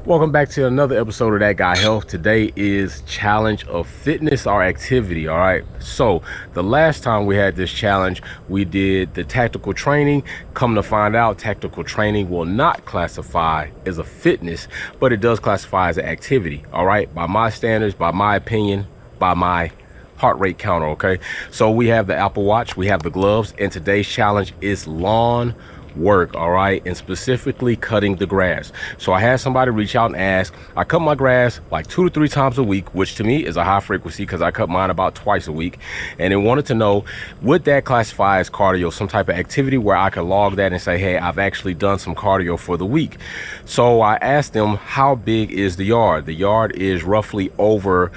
Welcome back to another episode of That Guy Health. Today is challenge of fitness or activity. All right, so the last time we had this challenge, we did the tactical training. Come to find out, tactical training will not classify as a fitness, but it does classify as an activity. All right, by my standards, by my opinion, by my heart rate counter. Okay, so we have the Apple Watch, we have the gloves, and today's challenge is lawn work. All right, and specifically cutting the grass. So I had somebody reach out and ask. I cut my grass like 2 to 3 times a week, which to me is a high frequency because I cut mine about twice a week, and they wanted to know, would that classify as cardio, some type of activity where I could log that and say, hey, I've actually done some cardio for the week. So I asked them, how big is the yard? The yard is roughly over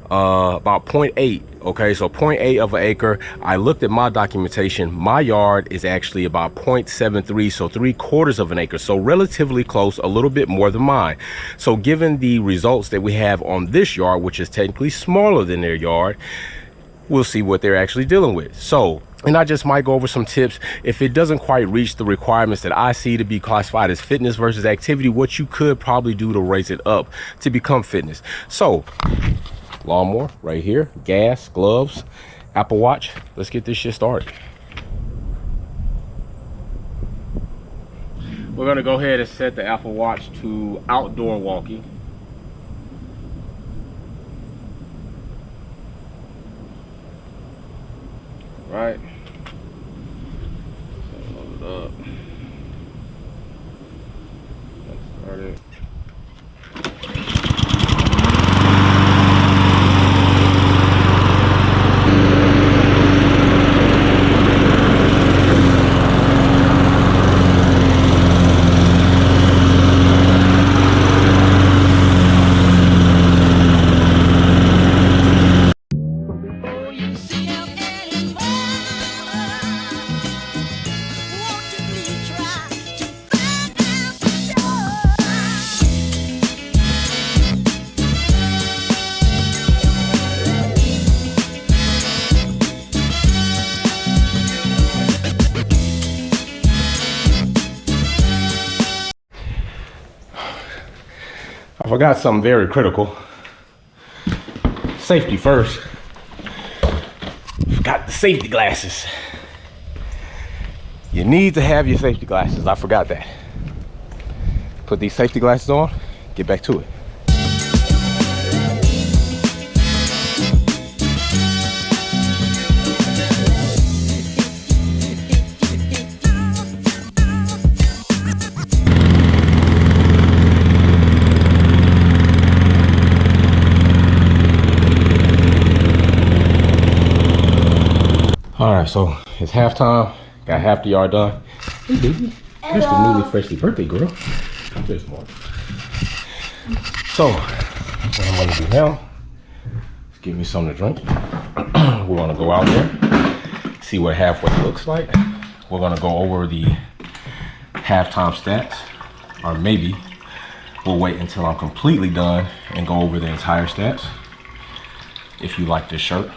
about 0.8. Okay, so 0.8 of an acre. I looked at my documentation. My yard is actually about 0.73, so 3/4 of an acre, so relatively close, a little bit more than mine. So given the results that we have on this yard, which is technically smaller than their yard, we'll see what they're actually dealing with. So, and I just might go over some tips. If it doesn't quite reach the requirements that I see to be classified as fitness versus activity, what you could probably do to raise it up to become fitness. So lawnmower right here, gas, gloves, Apple Watch. Let's get this shit started. We're gonna go ahead and set the Apple Watch to outdoor walking. Right. So load it up. Let's start it. I forgot something very critical. Safety first. Forgot the safety glasses. You need to have your safety glasses. I forgot that. Put these safety glasses on, get back to it. All right, so it's halftime. Got half the yard done. Hey, baby. That's the newly freshly birthday girl. This morning. So, what I'm gonna do now is give me something to drink. We're gonna go out there, see what halfway looks like. We're gonna go over the halftime stats, or maybe we'll wait until I'm completely done and go over the entire stats. If you like this shirt,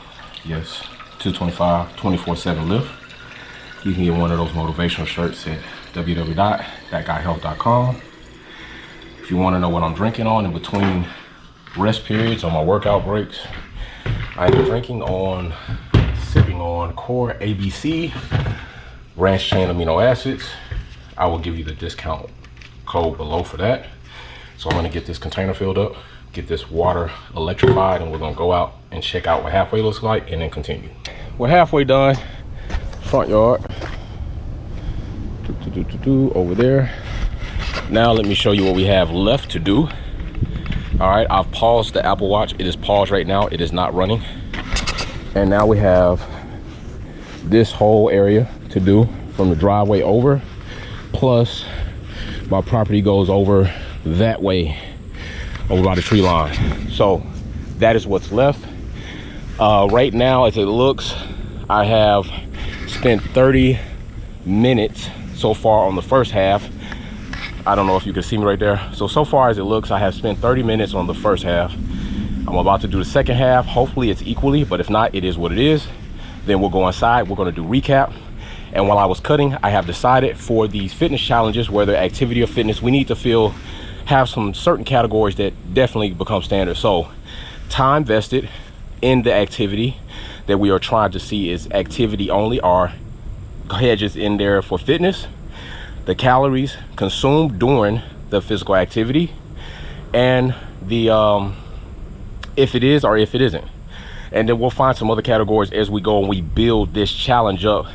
yes. 225 24/7 lift. You can get one of those motivational shirts at www.thatguyhealth.com. If you want to know what I'm drinking on in between rest periods on my workout breaks, I am sipping on Core ABC Ranch Chain Amino Acids. I will give you the discount code below for that. So I'm going to get this container filled up, get this water electrified, and we're gonna go out and check out what halfway looks like and then continue. We're halfway done. Front yard. Over there. Now let me show you what we have left to do. All right, I've paused the Apple Watch. It is paused right now. It is not running. And now we have this whole area to do from the driveway over. Plus my property goes over that way, over by the tree line. So that is what's left. Right now, as it looks, I have spent 30 minutes so far on the first half. I don't know if you can see me right there. So far as it looks, I have spent 30 minutes on the first half. I'm about to do the second half. Hopefully it's equally, but if not, it is what it is. Then we'll go inside. We're going to do recap. And while I was cutting, I have decided for these fitness challenges, whether activity or fitness, we need to feel have some certain categories that definitely become standard. So time vested in the activity that we are trying to see is activity only, or hedges in there for fitness, the calories consumed during the physical activity, and the if it is or if it isn't. And then we'll find some other categories as we go and we build this challenge up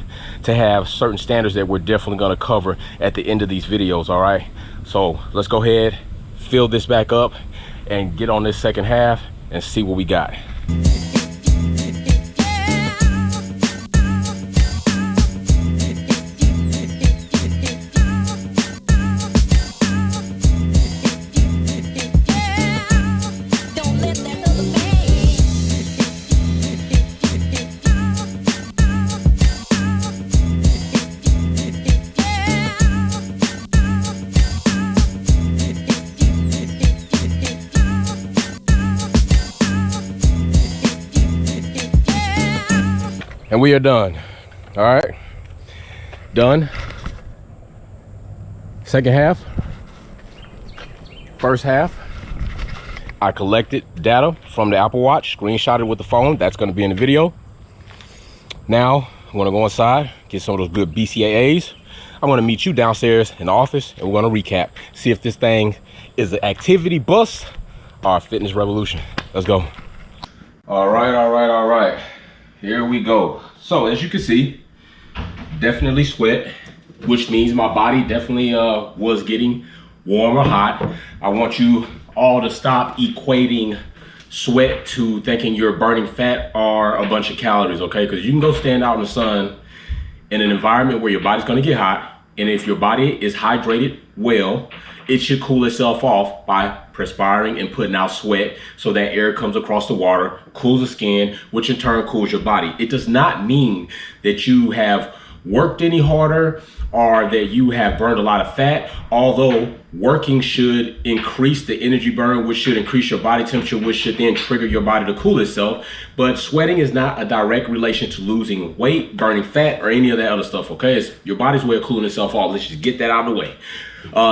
to have certain standards that we're definitely going to cover at the end of these videos. All right, so let's go ahead, fill this back up, and get on this second half and see what we got. And we are done. All right, done. Second half. First half, I collected data from the Apple Watch, screenshotted with the phone. That's going to be in the video. Now I'm going to go inside, get some of those good BCAAs. I'm going to meet you downstairs in the office, and we're going to recap, see if this thing is an activity bust or a fitness revolution. Let's go. All right. Here we go. So as you can see, definitely sweat, which means my body definitely was getting warm or hot. I want you all to stop equating sweat to thinking you're burning fat or a bunch of calories, okay? Because you can go stand out in the sun in an environment where your body's gonna get hot, and if your body is hydrated well, it should cool itself off by perspiring and putting out sweat, so that air comes across the water, cools the skin, which in turn cools your body. It does not mean that you have worked any harder or that you have burned a lot of fat, although working should increase the energy burn, which should increase your body temperature, which should then trigger your body to cool itself. But sweating is not a direct relation to losing weight, burning fat, or any of that other stuff, okay? It's your body's way of cooling itself off. Let's just get that out of the way.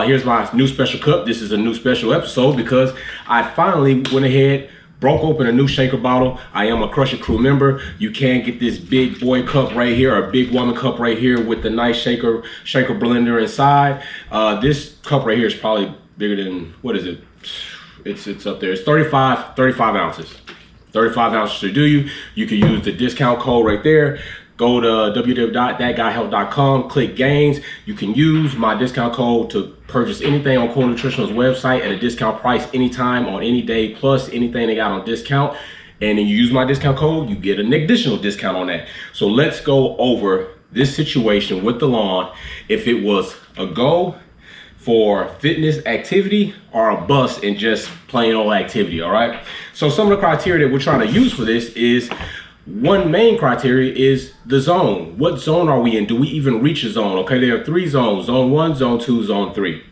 Here's my new special cup. This is a new special episode because I finally went ahead, broke open a new shaker bottle. I am a Crush It Crew member. You can get this big boy cup right here, or big woman cup right here with the nice shaker blender inside. This cup right here is probably bigger than, what is it? It's up there. It's 35 ounces. 35 ounces to do you. You can use the discount code right there. Go to www.thatguyhealth.com, click gains. You can use my discount code to purchase anything on Core Nutritional's website at a discount price anytime on any day, plus anything they got on discount. And then you use my discount code, you get an additional discount on that. So let's go over this situation with the lawn. If it was a go for fitness activity or a bust in just plain old activity, all right? So some of the criteria that we're trying to use for this is, one main criteria is the zone. What zone are we in? Do we even reach a zone? Okay, there are 3 zones: zone 1, zone 2, zone 3.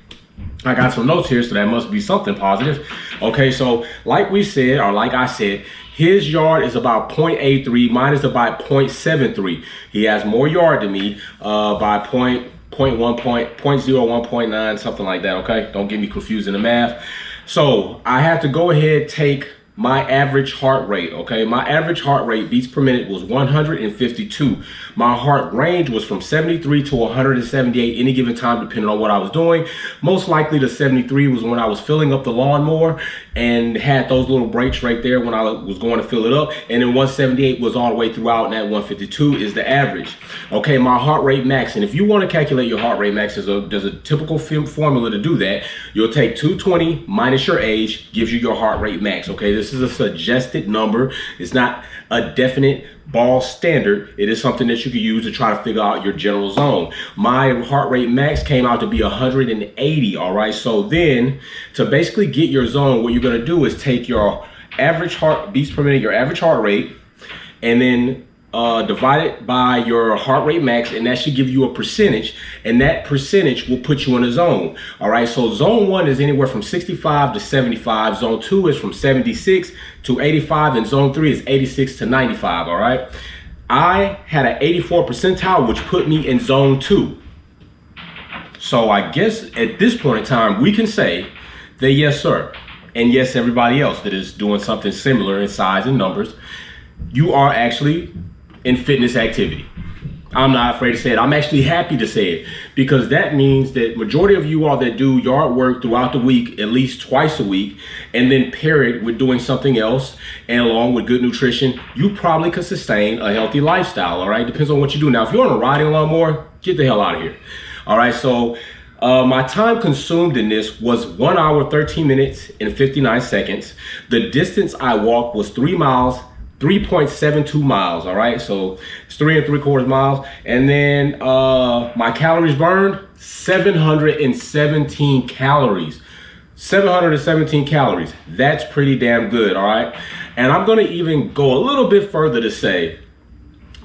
I got some notes here, so that must be something positive. Okay, so like we said, or like I said, his yard is about 0.83, mine is about 0.73. He has more yard than me by 0.01, 0.9, something like that, okay? Don't get me confused in the math. So I have to go ahead, take my average heart rate, okay? My average heart rate, beats per minute, was 152. My heart range was from 73 to 178 any given time, depending on what I was doing. Most likely the 73 was when I was filling up the lawnmower and had those little breaks right there when I was going to fill it up. And then 178 was all the way throughout, and that 152 is the average. Okay, my heart rate max, and if you want to calculate your heart rate max, there's a typical formula to do that. You'll take 220 minus your age, gives you your heart rate max, okay? This is a suggested number. It's not a definite ball standard. It is something that you can use to try to figure out your general zone. My heart rate max came out to be 180, all right? So then to basically get your zone, what you're gonna do is take your average heart beats per minute, your average heart rate, and then divide it by your heart rate max, and that should give you a percentage, and that percentage will put you in a zone. All right, so zone 1 is anywhere from 65 to 75, zone 2 is from 76 to 85, and zone 3 is 86 to 95. All right, I had an 84 percentile, which put me in zone 2. So I guess at this point in time, we can say then yes, sir. And yes, everybody else that is doing something similar in size and numbers, you are actually in fitness activity. I'm not afraid to say it. I'm actually happy to say it, because that means that majority of you all that do yard work throughout the week, at least twice a week, and then pair it with doing something else and along with good nutrition, you probably could sustain a healthy lifestyle. All right, depends on what you do. Now, if you're on a riding lawnmower, get the hell out of here. All right, so my time consumed in this was 1 hour, 13 minutes and 59 seconds. The distance I walked was 3 miles, 3.72 miles. All right, so it's 3 3/4 miles. And then my calories burned, 717 calories. 717 calories. That's pretty damn good. All right, and I'm gonna even go a little bit further to say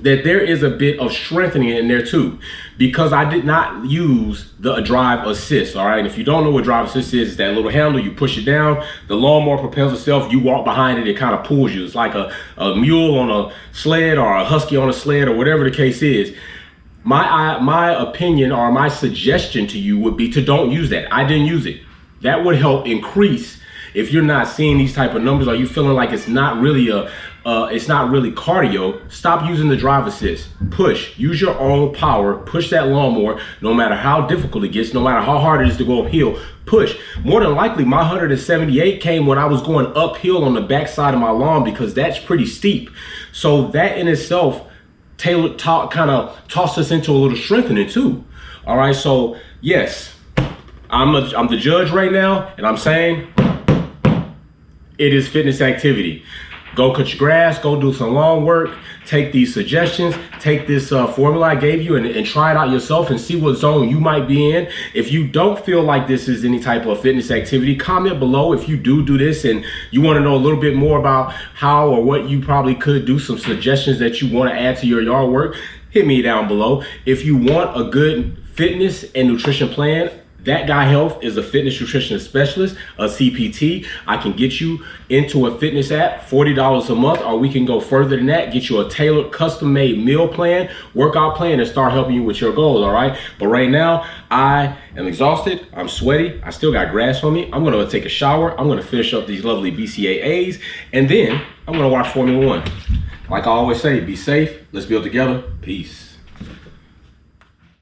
that there is a bit of strengthening in there too, because I did not use the drive assist. All right, and if you don't know what drive assist is, it's that little handle, you push it down, the lawnmower propels itself, you walk behind it, it kind of pulls you. It's like a mule on a sled or a husky on a sled or whatever the case is. My opinion or my suggestion to you would be to don't use that. I didn't use it. That would help increase. If you're not seeing these type of numbers, or you feeling like it's not really cardio, stop using the drive assist. Push, use your own power, push that lawnmower, no matter how difficult it gets, no matter how hard it is to go uphill, push. More than likely, my 178 came when I was going uphill on the backside of my lawn, because that's pretty steep. So that in itself, kind of tossed us into a little strengthening too. All right, so yes, I'm the judge right now, and I'm saying it is fitness activity. Go cut your grass, go do some lawn work, take these suggestions, take this formula I gave you and try it out yourself and see what zone you might be in. If you don't feel like this is any type of fitness activity, comment below if you do this and you want to know a little bit more about how or what you probably could do, some suggestions that you want to add to your yard work, hit me down below. If you want a good fitness and nutrition plan, That Guy Health is a fitness nutrition specialist, a CPT. I can get you into a fitness app, $40 a month, or we can go further than that, get you a tailored, custom-made meal plan, workout plan, and start helping you with your goals, all right? But right now, I am exhausted, I'm sweaty, I still got grass on me. I'm gonna take a shower, I'm gonna finish up these lovely BCAAs, and then I'm gonna watch Formula One. Like I always say, be safe, let's build together, peace.